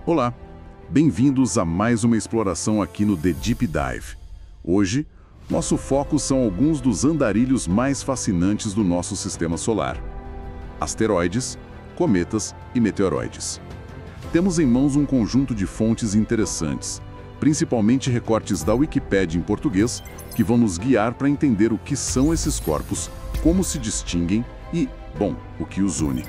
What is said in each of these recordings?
Olá, bem-vindos a mais uma exploração aqui no The Deep Dive. Hoje, nosso foco são alguns dos andarilhos mais fascinantes do nosso sistema solar: asteroides, cometas e meteoroides. Temos em mãos um conjunto de fontes interessantes, principalmente recortes da Wikipédia em português, que vão nos guiar para entender o que são esses corpos, como se distinguem e, bom, o que os une.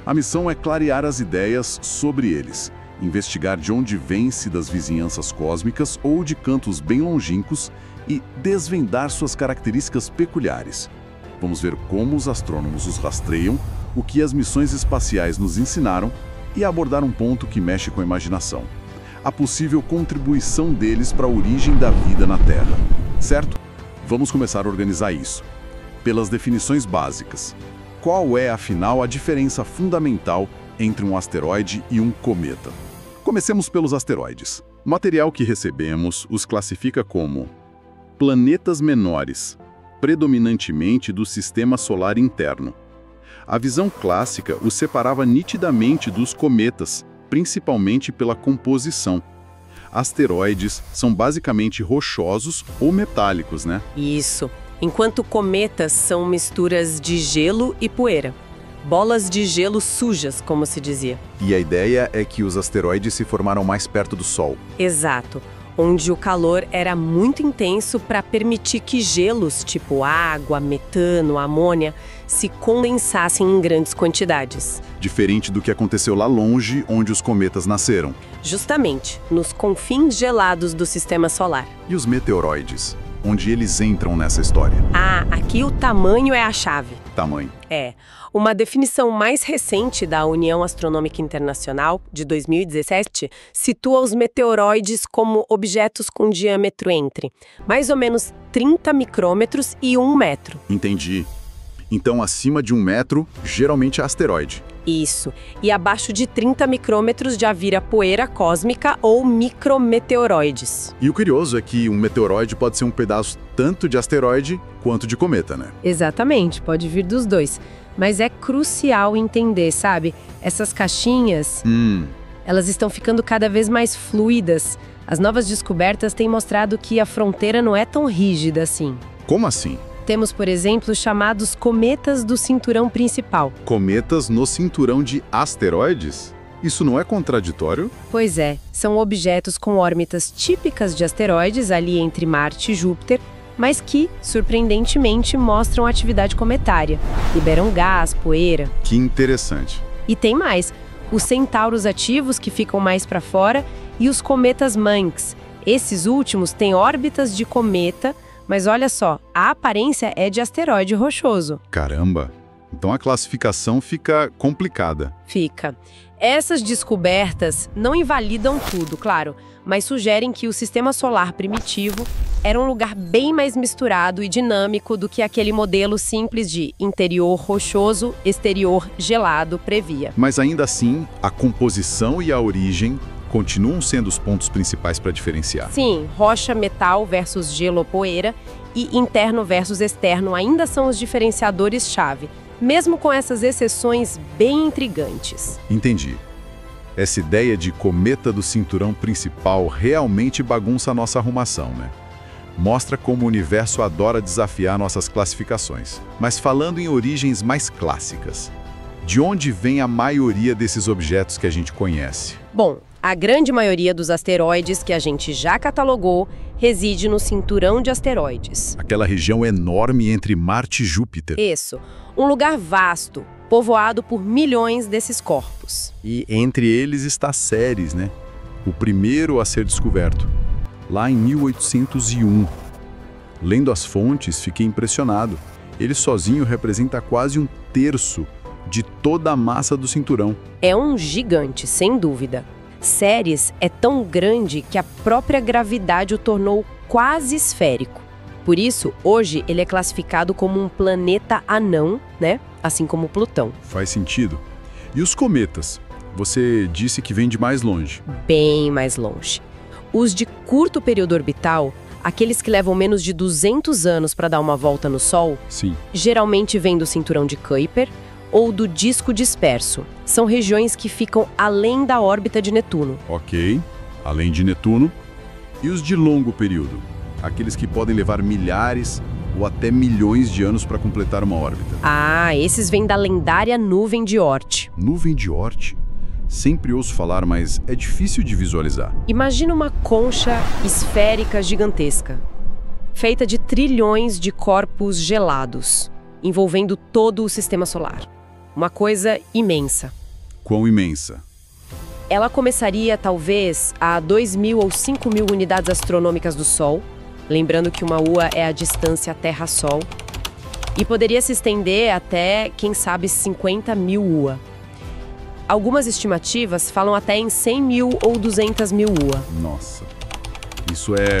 A missão é clarear as ideias sobre eles, investigar de onde vêm, se das vizinhanças cósmicas ou de cantos bem longínquos, e desvendar suas características peculiares. Vamos ver como os astrônomos os rastreiam, o que as missões espaciais nos ensinaram e abordar um ponto que mexe com a imaginação: a possível contribuição deles para a origem da vida na Terra. Certo? Vamos começar a organizar isso. Pelas definições básicas. Qual é, afinal, a diferença fundamental entre um asteroide e um cometa? Comecemos pelos asteroides. O material que recebemos os classifica como planetas menores, predominantemente do sistema solar interno. A visão clássica os separava nitidamente dos cometas, principalmente pela composição. Asteroides são basicamente rochosos ou metálicos, né? Isso. Enquanto cometas são misturas de gelo e poeira. Bolas de gelo sujas, como se dizia. E a ideia é que os asteroides se formaram mais perto do Sol. Exato. Onde o calor era muito intenso para permitir que gelos, tipo água, metano, amônia, se condensassem em grandes quantidades. Diferente do que aconteceu lá longe, onde os cometas nasceram. Justamente, nos confins gelados do sistema solar. E os meteoroides? Onde eles entram nessa história? Ah, aqui o tamanho é a chave. Tamanho. É. Uma definição mais recente da União Astronômica Internacional, de 2017, situa os meteoroides como objetos com diâmetro entre mais ou menos 30 micrômetros e 1 metro. Entendi. Então, acima de 1 metro, geralmente é asteroide. Isso. E abaixo de 30 micrômetros já vira poeira cósmica ou micrometeoroides. E o curioso é que um meteoroide pode ser um pedaço tanto de asteroide quanto de cometa, né? Exatamente, pode vir dos dois. Mas é crucial entender, sabe? Essas caixinhas, elas estão ficando cada vez mais fluidas. As novas descobertas têm mostrado que a fronteira não é tão rígida assim. Como assim? Temos, por exemplo, os chamados cometas do cinturão principal. Cometas no cinturão de asteroides? Isso não é contraditório? Pois é, são objetos com órbitas típicas de asteroides ali entre Marte e Júpiter, mas que, surpreendentemente, mostram atividade cometária. Liberam gás, poeira. Que interessante. E tem mais, os centauros ativos que ficam mais para fora e os cometas Manx. Esses últimos têm órbitas de cometa, mas olha só, a aparência é de asteroide rochoso. Caramba! Então a classificação fica complicada. Fica. Essas descobertas não invalidam tudo, claro, mas sugerem que o sistema solar primitivo era um lugar bem mais misturado e dinâmico do que aquele modelo simples de interior rochoso, exterior gelado previa. Mas ainda assim, a composição e a origem continuam sendo os pontos principais para diferenciar. Sim, rocha, metal versus gelo, poeira e interno versus externo ainda são os diferenciadores-chave, mesmo com essas exceções bem intrigantes. Entendi. Essa ideia de cometa do cinturão principal realmente bagunça a nossa arrumação, né? Mostra como o universo adora desafiar nossas classificações. Mas falando em origens mais clássicas, de onde vem a maioria desses objetos que a gente conhece? Bom, a grande maioria dos asteroides que a gente já catalogou reside no cinturão de asteroides. Aquela região enorme entre Marte e Júpiter. Isso, um lugar vasto, povoado por milhões desses corpos. E entre eles está Ceres, né? O primeiro a ser descoberto, lá em 1801. Lendo as fontes, fiquei impressionado. Ele sozinho representa quase 1/3 de toda a massa do cinturão. É um gigante, sem dúvida. Ceres é tão grande que a própria gravidade o tornou quase esférico. Por isso, hoje ele é classificado como um planeta anão, né? Assim como Plutão. Faz sentido. E os cometas? Você disse que vêm de mais longe. Bem mais longe. Os de curto período orbital, aqueles que levam menos de 200 anos para dar uma volta no Sol, Sim. geralmente vêm do cinturão de Kuiper ou do disco disperso. São regiões que ficam além da órbita de Netuno. Ok, além de Netuno. E os de longo período? Aqueles que podem levar milhares ou até milhões de anos para completar uma órbita. Ah, esses vêm da lendária nuvem de Oort. Nuvem de Oort? Sempre ouço falar, mas é difícil de visualizar. Imagina uma concha esférica gigantesca, feita de trilhões de corpos gelados, envolvendo todo o sistema solar. Uma coisa imensa. Quão imensa? Ela começaria, talvez, a 2.000 ou 5.000 unidades astronômicas do Sol, lembrando que uma UA é a distância Terra-Sol, e poderia se estender até, quem sabe, 50.000 UA. Algumas estimativas falam até em 100.000 ou 200.000 UA. Nossa, isso é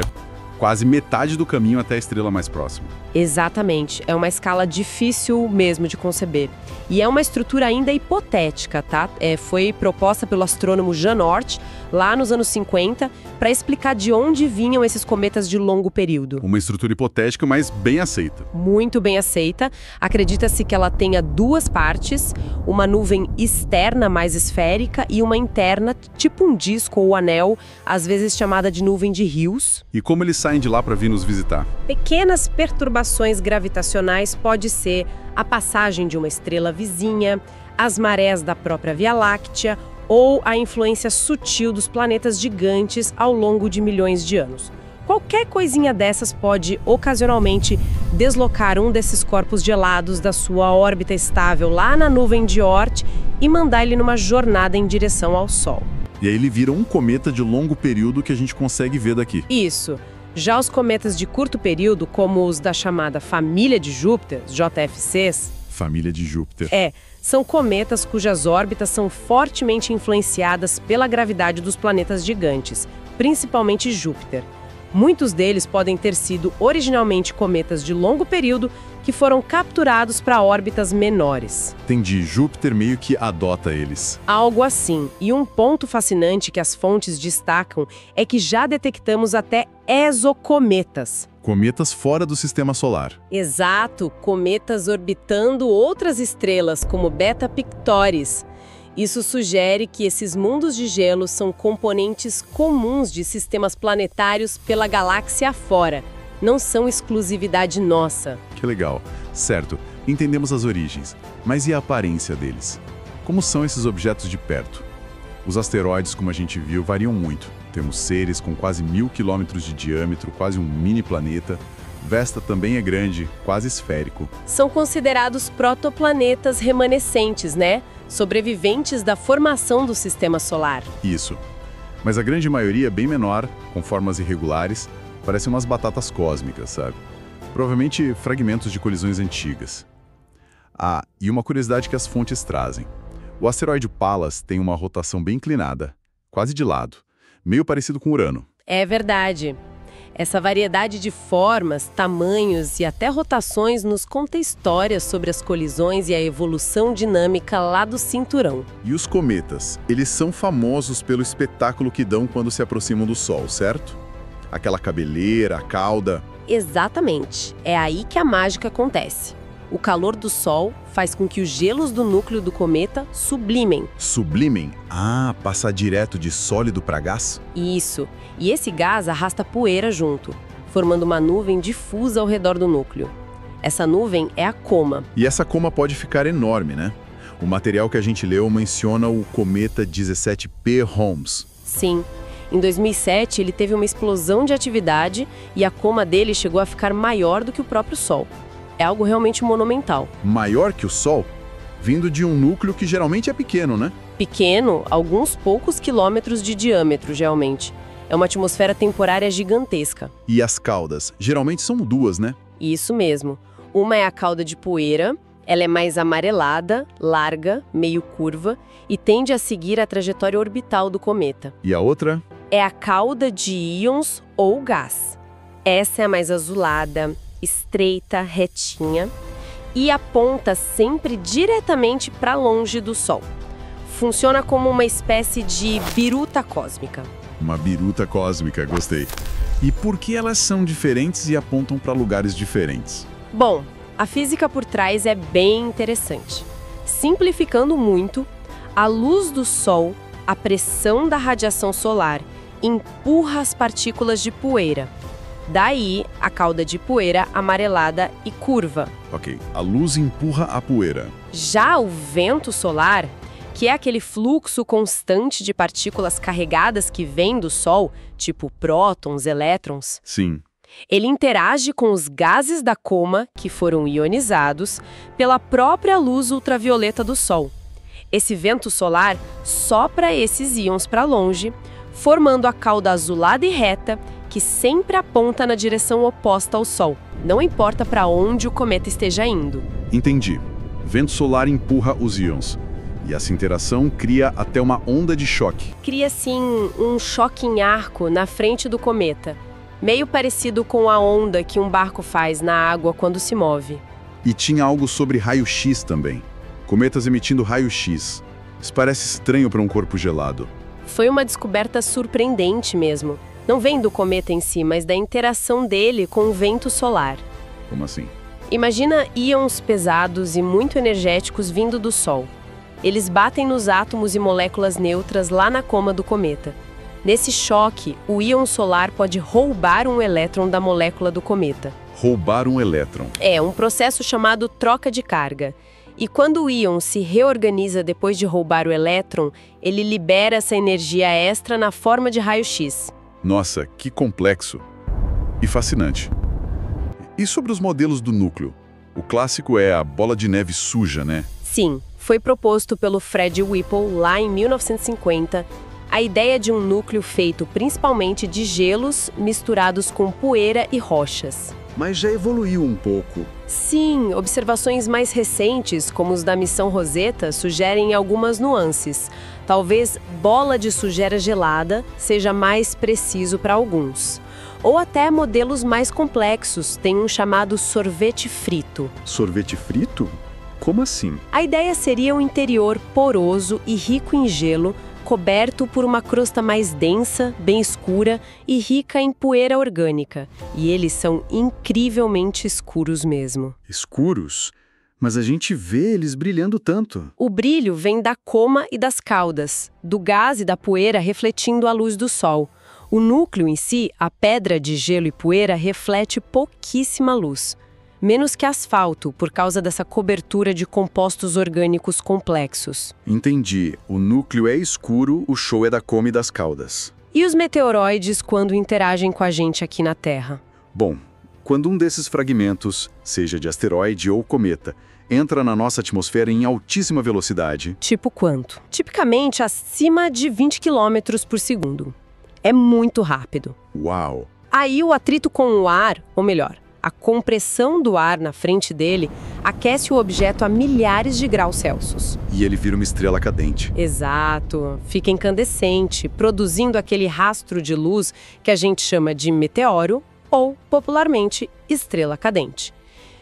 quase metade do caminho até a estrela mais próxima. Exatamente, é uma escala difícil mesmo de conceber. E é uma estrutura ainda hipotética, tá? Foi proposta pelo astrônomo Jan Oort, lá nos anos 50, para explicar de onde vinham esses cometas de longo período. Uma estrutura hipotética, mas bem aceita. Muito bem aceita. Acredita-se que ela tenha duas partes, uma nuvem externa mais esférica e uma interna, tipo um disco ou anel, às vezes chamada de nuvem de Hills. E como eles saem de lá para vir nos visitar? Pequenas perturbações gravitacionais pode ser a passagem de uma estrela vizinha, as marés da própria Via Láctea ou a influência sutil dos planetas gigantes ao longo de milhões de anos. Qualquer coisinha dessas pode, ocasionalmente, deslocar um desses corpos gelados da sua órbita estável lá na nuvem de Oort e mandar ele numa jornada em direção ao Sol. E aí ele vira um cometa de longo período que a gente consegue ver daqui. Isso. Já os cometas de curto período, como os da chamada família de Júpiter, JFCs... Família de Júpiter. São cometas cujas órbitas são fortemente influenciadas pela gravidade dos planetas gigantes, principalmente Júpiter. Muitos deles podem ter sido originalmente cometas de longo período que foram capturados para órbitas menores. Entendi, Júpiter meio que adota eles. Algo assim. E um ponto fascinante que as fontes destacam é que já detectamos até exocometas. Cometas fora do sistema solar. Exato, cometas orbitando outras estrelas, como Beta Pictoris. Isso sugere que esses mundos de gelo são componentes comuns de sistemas planetários pela galáxia afora. Não são exclusividade nossa. Que legal. Certo, entendemos as origens. Mas e a aparência deles? Como são esses objetos de perto? Os asteroides, como a gente viu, variam muito. Temos seres com quase 1.000 quilômetros de diâmetro, quase um mini planeta. Vesta também é grande, quase esférico. São considerados protoplanetas remanescentes, né? Sobreviventes da formação do sistema solar. Isso. Mas a grande maioria é bem menor, com formas irregulares, parecem umas batatas cósmicas, sabe? Provavelmente fragmentos de colisões antigas. Ah, e uma curiosidade que as fontes trazem. O asteroide Pallas tem uma rotação bem inclinada, quase de lado, meio parecido com Urano. É verdade. Essa variedade de formas, tamanhos e até rotações nos conta histórias sobre as colisões e a evolução dinâmica lá do cinturão. E os cometas? Eles são famosos pelo espetáculo que dão quando se aproximam do Sol, certo? Aquela cabeleira, a cauda... Exatamente. É aí que a mágica acontece. O calor do Sol faz com que os gelos do núcleo do cometa sublimem. Sublimem? Ah, passa direto de sólido para gás? Isso. E esse gás arrasta poeira junto, formando uma nuvem difusa ao redor do núcleo. Essa nuvem é a coma. E essa coma pode ficar enorme, né? O material que a gente leu menciona o cometa 17P Holmes. Sim. Em 2007, ele teve uma explosão de atividade e a coma dele chegou a ficar maior do que o próprio Sol. É algo realmente monumental. Maior que o Sol? Vindo de um núcleo que geralmente é pequeno, né? Pequeno, alguns poucos quilômetros de diâmetro, geralmente. É uma atmosfera temporária gigantesca. E as caudas? Geralmente são duas, né? Isso mesmo. Uma é a cauda de poeira, ela é mais amarelada, larga, meio curva e tende a seguir a trajetória orbital do cometa. E a outra? É a cauda de íons ou gás. Essa é a mais azulada, estreita, retinha e aponta sempre diretamente para longe do Sol. Funciona como uma espécie de biruta cósmica. Uma biruta cósmica, gostei. E por que elas são diferentes e apontam para lugares diferentes? Bom, a física por trás é bem interessante. Simplificando muito, a luz do Sol, a pressão da radiação solar, empurra as partículas de poeira. Daí, a cauda de poeira amarelada e curva. Ok, a luz empurra a poeira. Já o vento solar, que é aquele fluxo constante de partículas carregadas que vem do Sol, tipo prótons, elétrons, Sim. ele interage com os gases da coma, que foram ionizados, pela própria luz ultravioleta do Sol. Esse vento solar sopra esses íons para longe, formando a cauda azulada e reta, que sempre aponta na direção oposta ao Sol. Não importa para onde o cometa esteja indo. Entendi. Vento solar empurra os íons. E essa interação cria até uma onda de choque. Cria, assim, um choque em arco na frente do cometa, meio parecido com a onda que um barco faz na água quando se move. E tinha algo sobre raio-x também. Cometas emitindo raio-x. Isso parece estranho para um corpo gelado. Foi uma descoberta surpreendente mesmo. Não vem do cometa em si, mas da interação dele com o vento solar. Como assim? Imagina íons pesados e muito energéticos vindo do Sol. Eles batem nos átomos e moléculas neutras lá na coma do cometa. Nesse choque, o íon solar pode roubar um elétron da molécula do cometa. Roubar um elétron. É um processo chamado troca de carga. E quando o íon se reorganiza depois de roubar o elétron, ele libera essa energia extra na forma de raio-x. Nossa, que complexo. E fascinante. E sobre os modelos do núcleo? O clássico é a bola de neve suja, né? Sim, foi proposto pelo Fred Whipple lá em 1950, a ideia de um núcleo feito principalmente de gelos misturados com poeira e rochas. Mas já evoluiu um pouco. Sim, observações mais recentes, como os da missão Rosetta, sugerem algumas nuances. Talvez bola de sujeira gelada seja mais preciso para alguns. Ou até modelos mais complexos, tem um chamado sorvete frito. Sorvete frito? Como assim? A ideia seria um interior poroso e rico em gelo, coberto por uma crosta mais densa, bem escura e rica em poeira orgânica. E eles são incrivelmente escuros mesmo. Escuros? Mas a gente vê eles brilhando tanto. O brilho vem da coma e das caudas, do gás e da poeira refletindo a luz do Sol. O núcleo em si, a pedra de gelo e poeira, reflete pouquíssima luz. Menos que asfalto, por causa dessa cobertura de compostos orgânicos complexos. Entendi. O núcleo é escuro, o show é da coma e das caudas. E os meteoroides quando interagem com a gente aqui na Terra? Bom, quando um desses fragmentos, seja de asteroide ou cometa, entra na nossa atmosfera em altíssima velocidade... Tipo quanto? Tipicamente acima de 20 km por segundo. É muito rápido. Uau! Aí o atrito com o ar, ou melhor, a compressão do ar na frente dele aquece o objeto a milhares de graus Celsius. E ele vira uma estrela cadente. Exato. Fica incandescente, produzindo aquele rastro de luz que a gente chama de meteoro ou, popularmente, estrela cadente.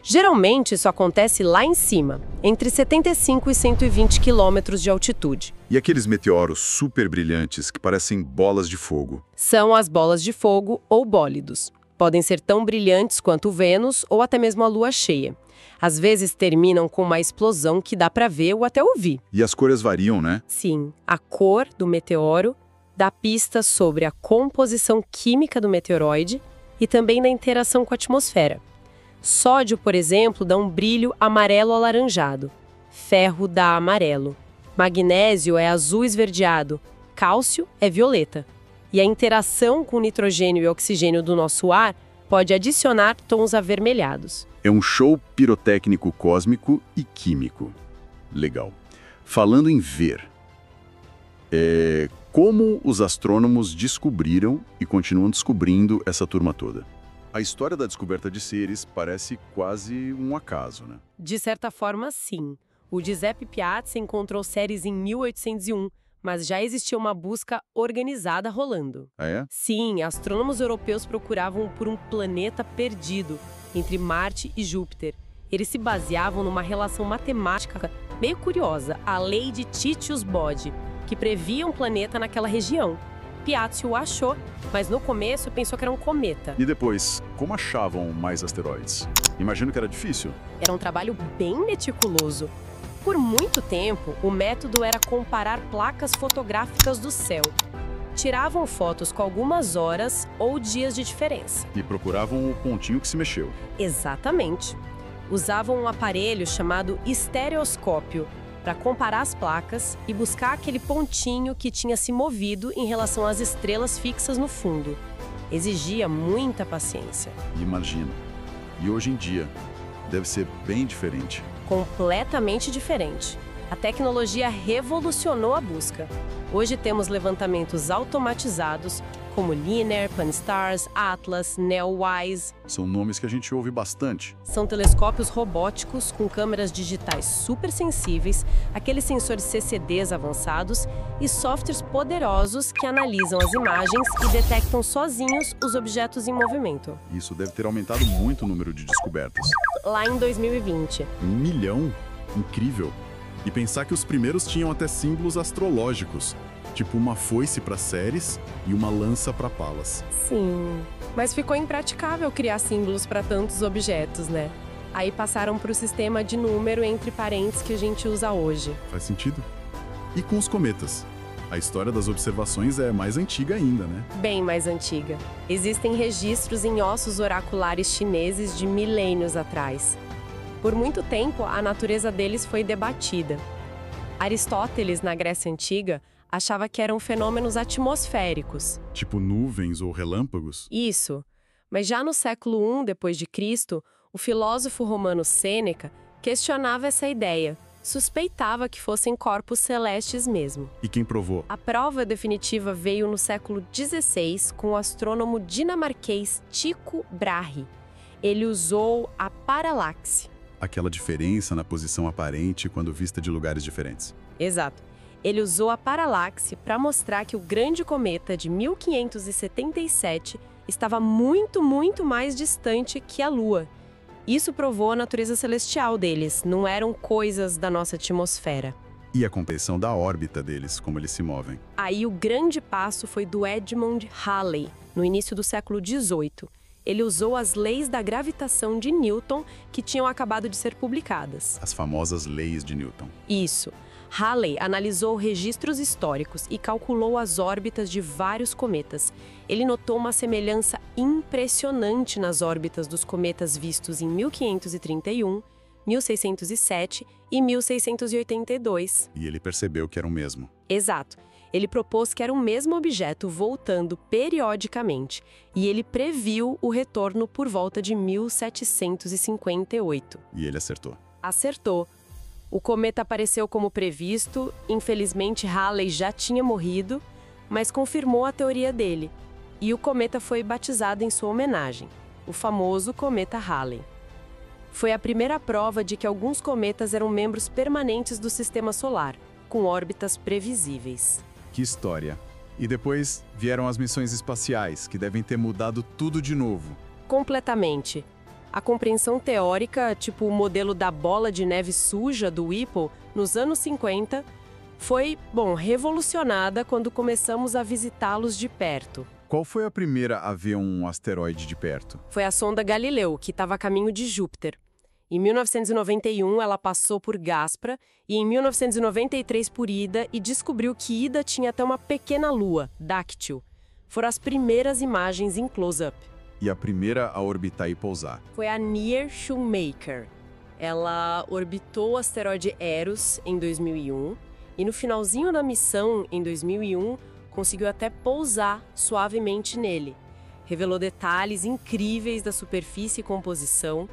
Geralmente isso acontece lá em cima, entre 75 e 120 quilômetros de altitude. E aqueles meteoros super brilhantes que parecem bolas de fogo? São as bolas de fogo ou bólidos. Podem ser tão brilhantes quanto Vênus ou até mesmo a Lua cheia. Às vezes terminam com uma explosão que dá para ver ou até ouvir. E as cores variam, né? Sim, a cor do meteoro dá pistas sobre a composição química do meteoroide e também na interação com a atmosfera. Sódio, por exemplo, dá um brilho amarelo-alaranjado. Ferro dá amarelo. Magnésio é azul esverdeado. Cálcio é violeta. E a interação com o nitrogênio e oxigênio do nosso ar pode adicionar tons avermelhados. É um show pirotécnico cósmico e químico. Legal. Falando em ver, como os astrônomos descobriram e continuam descobrindo essa turma toda? A história da descoberta de Ceres parece quase um acaso, né? De certa forma, sim. O Giuseppe Piazzi encontrou Ceres em 1801, mas já existia uma busca organizada rolando. Ah, é? Sim, astrônomos europeus procuravam por um planeta perdido entre Marte e Júpiter. Eles se baseavam numa relação matemática meio curiosa, a lei de Titius-Bode, que previa um planeta naquela região. Piazzi o achou, mas no começo pensou que era um cometa. E depois, como achavam mais asteroides? Imagino que era difícil. Era um trabalho bem meticuloso. por muito tempo, o método era comparar placas fotográficas do céu. Tiravam fotos com algumas horas ou dias de diferença. E procuravam o pontinho que se mexeu. Exatamente. Usavam um aparelho chamado estereoscópio para comparar as placas e buscar aquele pontinho que tinha se movido em relação às estrelas fixas no fundo. Exigia muita paciência. Imagina. E hoje em dia, deve ser bem diferente. Completamente diferente. A tecnologia revolucionou a busca. Hoje temos levantamentos automatizados, como Linear, Pan-STARRS, Atlas, NEOWISE. São nomes que a gente ouve bastante. São telescópios robóticos com câmeras digitais super sensíveis, aqueles sensores CCDs avançados e softwares poderosos que analisam as imagens e detectam sozinhos os objetos em movimento. Isso deve ter aumentado muito o número de descobertas. Lá em 2020. 1 milhão? Incrível! E pensar que os primeiros tinham até símbolos astrológicos, tipo uma foice para Ceres e uma lança para Palas. Sim, mas ficou impraticável criar símbolos para tantos objetos, né? Aí passaram para o sistema de número entre parênteses que a gente usa hoje. Faz sentido? E com os cometas? A história das observações é mais antiga ainda, né? Bem mais antiga. Existem registros em ossos oraculares chineses de milênios atrás. Por muito tempo, a natureza deles foi debatida. Aristóteles, na Grécia Antiga, achava que eram fenômenos atmosféricos. Tipo nuvens ou relâmpagos? Isso. Mas já no século I d.C., o filósofo romano Sêneca questionava essa ideia. Suspeitava que fossem corpos celestes mesmo. E quem provou? A prova definitiva veio no século XVI com o astrônomo dinamarquês Tycho Brahe. Ele usou a paralaxe. Aquela diferença na posição aparente quando vista de lugares diferentes. Exato. Ele usou a paralaxe para mostrar que o grande cometa de 1577 estava muito, muito mais distante que a Lua. Isso provou a natureza celestial deles, não eram coisas da nossa atmosfera. E a compreensão da órbita deles, como eles se movem. Aí o grande passo foi do Edmund Halley, no início do século XVIII. Ele usou as leis da gravitação de Newton que tinham acabado de ser publicadas. As famosas leis de Newton. Isso. Halley analisou registros históricos e calculou as órbitas de vários cometas. Ele notou uma semelhança impressionante nas órbitas dos cometas vistos em 1531, 1607 e 1682. E ele percebeu que era o mesmo. Exato. Ele propôs que era o mesmo objeto voltando periodicamente, e ele previu o retorno por volta de 1758. E ele acertou. Acertou. O cometa apareceu como previsto, infelizmente Halley já tinha morrido, mas confirmou a teoria dele. E o cometa foi batizado em sua homenagem, o famoso cometa Halley. Foi a primeira prova de que alguns cometas eram membros permanentes do Sistema Solar, com órbitas previsíveis. Que história. E depois vieram as missões espaciais, que devem ter mudado tudo de novo. Completamente. A compreensão teórica, tipo o modelo da bola de neve suja do Whipple, nos anos 50, foi, revolucionada quando começamos a visitá-los de perto. Qual foi a primeira a ver um asteroide de perto? Foi a sonda Galileu, que estava a caminho de Júpiter. Em 1991, ela passou por Gaspra e em 1993 por Ida e descobriu que Ida tinha até uma pequena lua, Dáctil. Foram as primeiras imagens em close-up. E a primeira a orbitar e pousar? Foi a Near Shoemaker. Ela orbitou o asteroide Eros em 2001 e no finalzinho da missão, em 2001, conseguiu até pousar suavemente nele. Revelou detalhes incríveis da superfície e composição.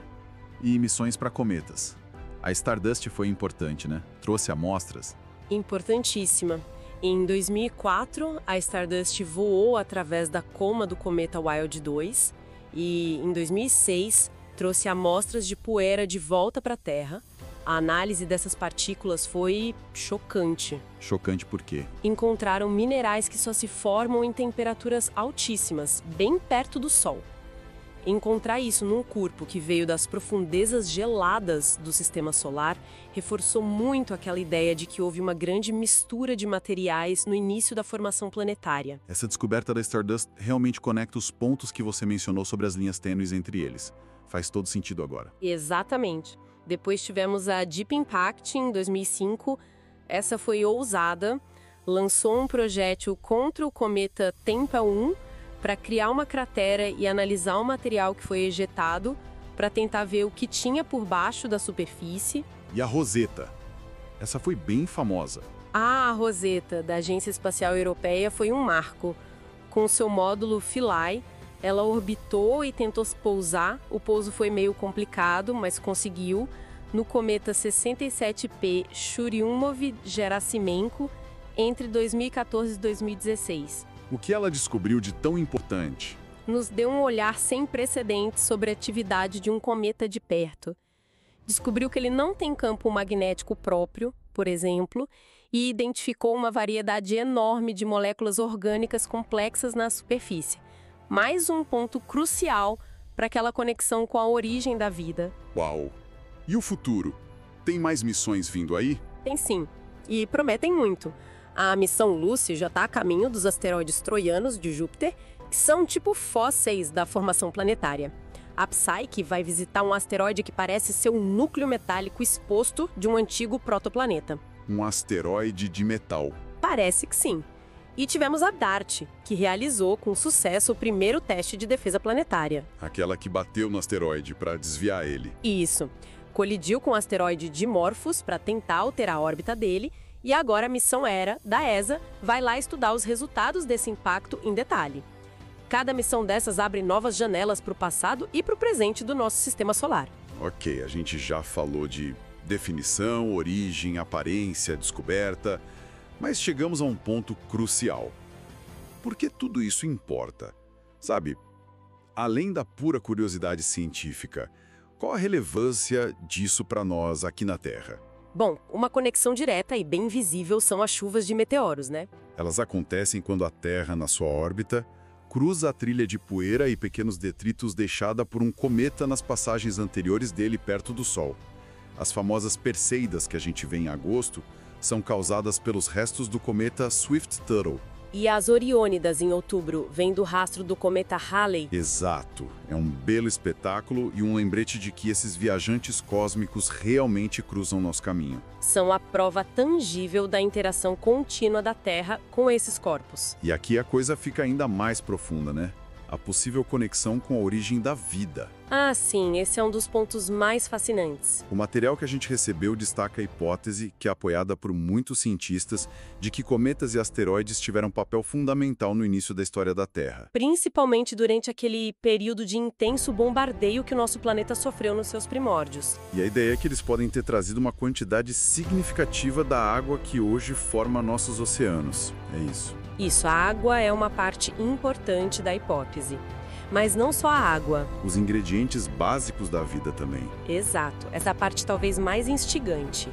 E missões para cometas. A Stardust foi importante, né? Trouxe amostras. Importantíssima. Em 2004, a Stardust voou através da coma do cometa Wild 2 e, em 2006, trouxe amostras de poeira de volta para a Terra. A análise dessas partículas foi chocante. Chocante por quê? Encontraram minerais que só se formam em temperaturas altíssimas, bem perto do Sol. Encontrar isso num corpo que veio das profundezas geladas do Sistema Solar reforçou muito aquela ideia de que houve uma grande mistura de materiais no início da formação planetária. Essa descoberta da Stardust realmente conecta os pontos que você mencionou sobre as linhas tênues entre eles. Faz todo sentido agora. Exatamente. Depois tivemos a Deep Impact em 2005. Essa foi ousada, lançou um projétil contra o cometa Tempel-1 para criar uma cratera e analisar o material que foi ejetado para tentar ver o que tinha por baixo da superfície. E a Rosetta? Essa foi bem famosa. A Rosetta, da Agência Espacial Europeia, foi um marco. Com seu módulo Philae, ela orbitou e tentou pousar. O pouso foi meio complicado, mas conseguiu, no cometa 67P Churyumov-Gerasimenko, entre 2014 e 2016. O que ela descobriu de tão importante? Nos deu um olhar sem precedentes sobre a atividade de um cometa de perto. Descobriu que ele não tem campo magnético próprio, por exemplo, e identificou uma variedade enorme de moléculas orgânicas complexas na superfície. Mais um ponto crucial para aquela conexão com a origem da vida. Uau! E o futuro? Tem mais missões vindo aí? Tem sim, e prometem muito. A missão Lucy já está a caminho dos asteroides troianos de Júpiter, que são tipo fósseis da formação planetária. A Psyche vai visitar um asteroide que parece ser um núcleo metálico exposto de um antigo protoplaneta. Um asteroide de metal. Parece que sim. E tivemos a DART, que realizou com sucesso o primeiro teste de defesa planetária. Aquela que bateu no asteroide para desviar ele. Isso. Colidiu com o asteroide Dimorphos para tentar alterar a órbita dele, e agora a missão Hera, da ESA, vai lá estudar os resultados desse impacto em detalhe. Cada missão dessas abre novas janelas para o passado e para o presente do nosso sistema solar. Ok, a gente já falou de definição, origem, aparência, descoberta, mas chegamos a um ponto crucial. Por que tudo isso importa? Sabe, além da pura curiosidade científica, qual a relevância disso para nós aqui na Terra? Bom, uma conexão direta e bem visível são as chuvas de meteoros, né? Elas acontecem quando a Terra, na sua órbita, cruza a trilha de poeira e pequenos detritos deixada por um cometa nas passagens anteriores dele perto do Sol. As famosas Perseidas que a gente vê em agosto são causadas pelos restos do cometa Swift-Tuttle. E as Oriônidas, em outubro, vêm do rastro do cometa Halley. Exato. É um belo espetáculo e um lembrete de que esses viajantes cósmicos realmente cruzam nosso caminho. São a prova tangível da interação contínua da Terra com esses corpos. E aqui a coisa fica ainda mais profunda, né? A possível conexão com a origem da vida. Ah, sim, esse é um dos pontos mais fascinantes. O material que a gente recebeu destaca a hipótese, que é apoiada por muitos cientistas, de que cometas e asteroides tiveram um papel fundamental no início da história da Terra. Principalmente durante aquele período de intenso bombardeio que o nosso planeta sofreu nos seus primórdios. E a ideia é que eles podem ter trazido uma quantidade significativa da água que hoje forma nossos oceanos. É isso. Isso, a água é uma parte importante da hipótese. Mas não só a água. Os ingredientes básicos da vida também. Exato, essa é a parte talvez mais instigante.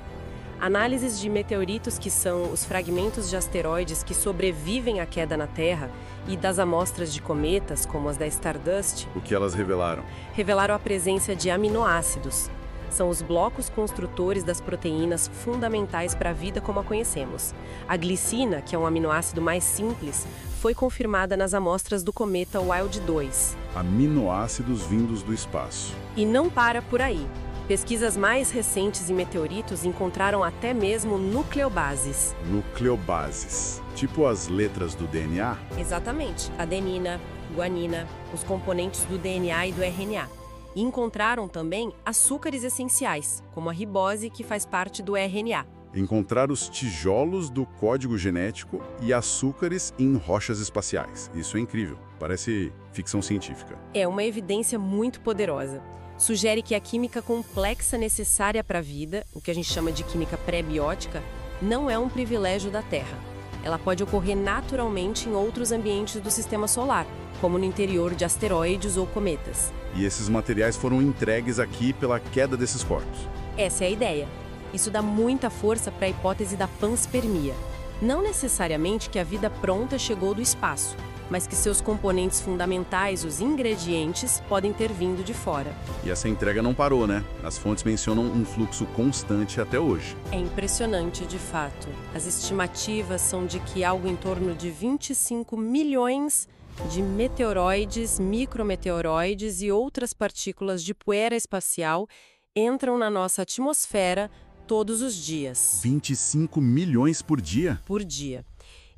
Análises de meteoritos, que são os fragmentos de asteroides que sobrevivem à queda na Terra, e das amostras de cometas, como as da Stardust, O que elas revelaram? revelaram a presença de aminoácidos. São os blocos construtores das proteínas fundamentais para a vida como a conhecemos. A glicina, que é um aminoácido mais simples, foi confirmada nas amostras do cometa Wild 2. Aminoácidos vindos do espaço. E não para por aí. Pesquisas mais recentes em meteoritos encontraram até mesmo nucleobases. Nucleobases. Tipo as letras do DNA? Exatamente. Adenina, guanina, os componentes do DNA e do RNA. E encontraram também açúcares essenciais, como a ribose, que faz parte do RNA. Encontrar os tijolos do código genético e açúcares em rochas espaciais. Isso é incrível. Parece ficção científica. É uma evidência muito poderosa. Sugere que a química complexa necessária para a vida, o que a gente chama de química pré-biótica, não é um privilégio da Terra. Ela pode ocorrer naturalmente em outros ambientes do sistema solar, como no interior de asteroides ou cometas. E esses materiais foram entregues aqui pela queda desses corpos. Essa é a ideia. Isso dá muita força para a hipótese da panspermia. Não necessariamente que a vida pronta chegou do espaço, mas que seus componentes fundamentais, os ingredientes, podem ter vindo de fora. E essa entrega não parou, né? As fontes mencionam um fluxo constante até hoje. É impressionante, de fato. As estimativas são de que algo em torno de 25 milhões de meteoroides, micrometeoroides e outras partículas de poeira espacial entram na nossa atmosfera todos os dias. 25 milhões por dia? Por dia.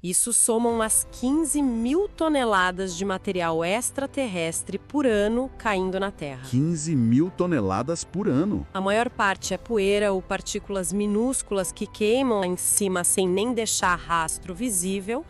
Isso soma umas 15 mil toneladas de material extraterrestre por ano caindo na Terra. 15 mil toneladas por ano. A maior parte é poeira ou partículas minúsculas que queimam lá em cima sem nem deixar rastro visível,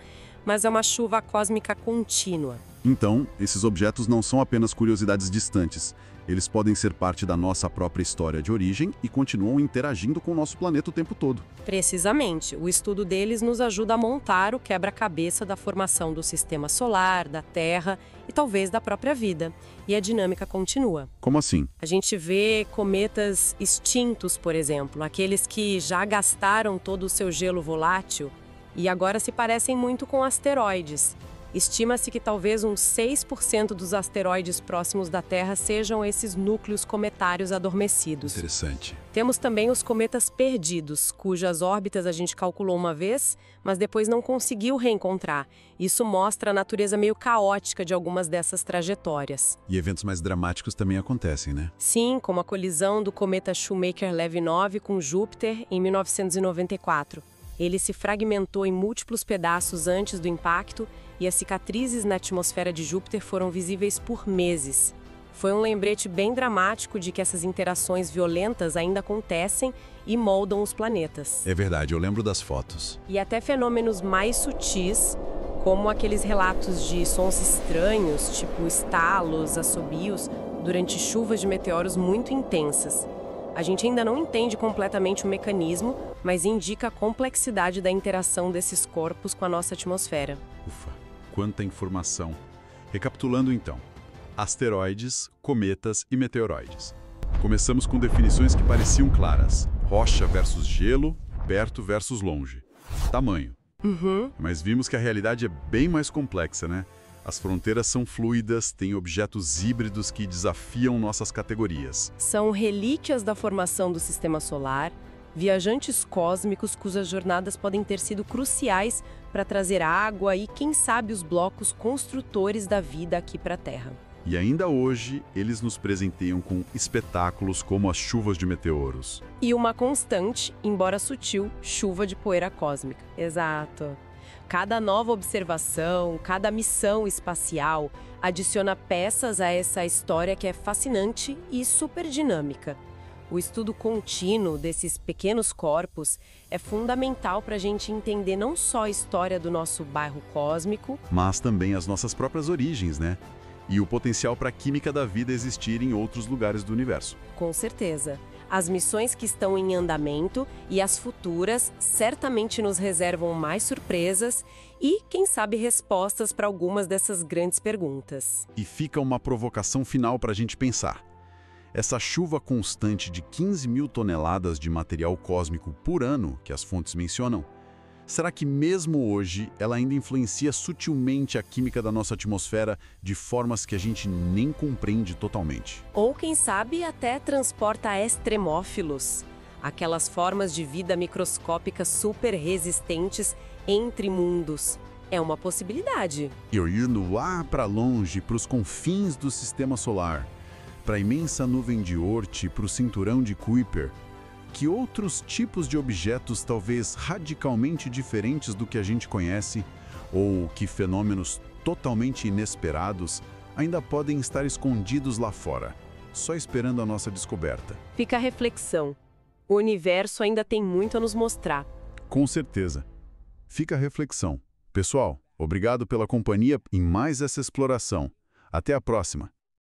mas é uma chuva cósmica contínua. Então, esses objetos não são apenas curiosidades distantes. Eles podem ser parte da nossa própria história de origem e continuam interagindo com o nosso planeta o tempo todo. Precisamente, o estudo deles nos ajuda a montar o quebra-cabeça da formação do sistema solar, da Terra e talvez da própria vida. E a dinâmica continua. Como assim? A gente vê cometas extintos, por exemplo, aqueles que já gastaram todo o seu gelo volátil e agora se parecem muito com asteroides. Estima-se que talvez uns 6% dos asteroides próximos da Terra sejam esses núcleos cometários adormecidos. Interessante. Temos também os cometas perdidos, cujas órbitas a gente calculou uma vez, mas depois não conseguiu reencontrar. Isso mostra a natureza meio caótica de algumas dessas trajetórias. E eventos mais dramáticos também acontecem, né? Sim, como a colisão do cometa Shoemaker-Levy 9 com Júpiter em 1994. Ele se fragmentou em múltiplos pedaços antes do impacto e as cicatrizes na atmosfera de Júpiter foram visíveis por meses. Foi um lembrete bem dramático de que essas interações violentas ainda acontecem e moldam os planetas. É verdade, eu lembro das fotos. E até fenômenos mais sutis, como aqueles relatos de sons estranhos, tipo estalos, assobios, durante chuvas de meteoros muito intensas. A gente ainda não entende completamente o mecanismo, mas indica a complexidade da interação desses corpos com a nossa atmosfera. Ufa, quanta informação. Recapitulando então. Asteroides, cometas e meteoroides. Começamos com definições que pareciam claras. Rocha versus gelo, perto versus longe. Tamanho. Mas vimos que a realidade é bem mais complexa, né? As fronteiras são fluidas, tem objetos híbridos que desafiam nossas categorias. São relíquias da formação do sistema solar, viajantes cósmicos cujas jornadas podem ter sido cruciais para trazer água e, quem sabe, os blocos construtores da vida aqui para a Terra. E ainda hoje, eles nos presenteiam com espetáculos como as chuvas de meteoros. E uma constante, embora sutil, chuva de poeira cósmica. Exato. Cada nova observação, cada missão espacial adiciona peças a essa história que é fascinante e super dinâmica. O estudo contínuo desses pequenos corpos é fundamental para a gente entender não só a história do nosso bairro cósmico, mas também as nossas próprias origens, né? E o potencial para a química da vida existir em outros lugares do universo. Com certeza. As missões que estão em andamento e as futuras certamente nos reservam mais surpresas e, quem sabe, respostas para algumas dessas grandes perguntas. E fica uma provocação final para a gente pensar. Essa chuva constante de 15 mil toneladas de material cósmico por ano, que as fontes mencionam, será que mesmo hoje ela ainda influencia sutilmente a química da nossa atmosfera de formas que a gente nem compreende totalmente? Ou, quem sabe, até transporta extremófilos, aquelas formas de vida microscópica super resistentes entre mundos. É uma possibilidade. Eu indo lá para longe, para os confins do sistema solar, para a imensa nuvem de Oort, para o cinturão de Kuiper, que outros tipos de objetos talvez radicalmente diferentes do que a gente conhece, ou que fenômenos totalmente inesperados ainda podem estar escondidos lá fora, só esperando a nossa descoberta. Fica a reflexão. O universo ainda tem muito a nos mostrar. Com certeza. Fica a reflexão. Pessoal, obrigado pela companhia em mais essa exploração. Até a próxima!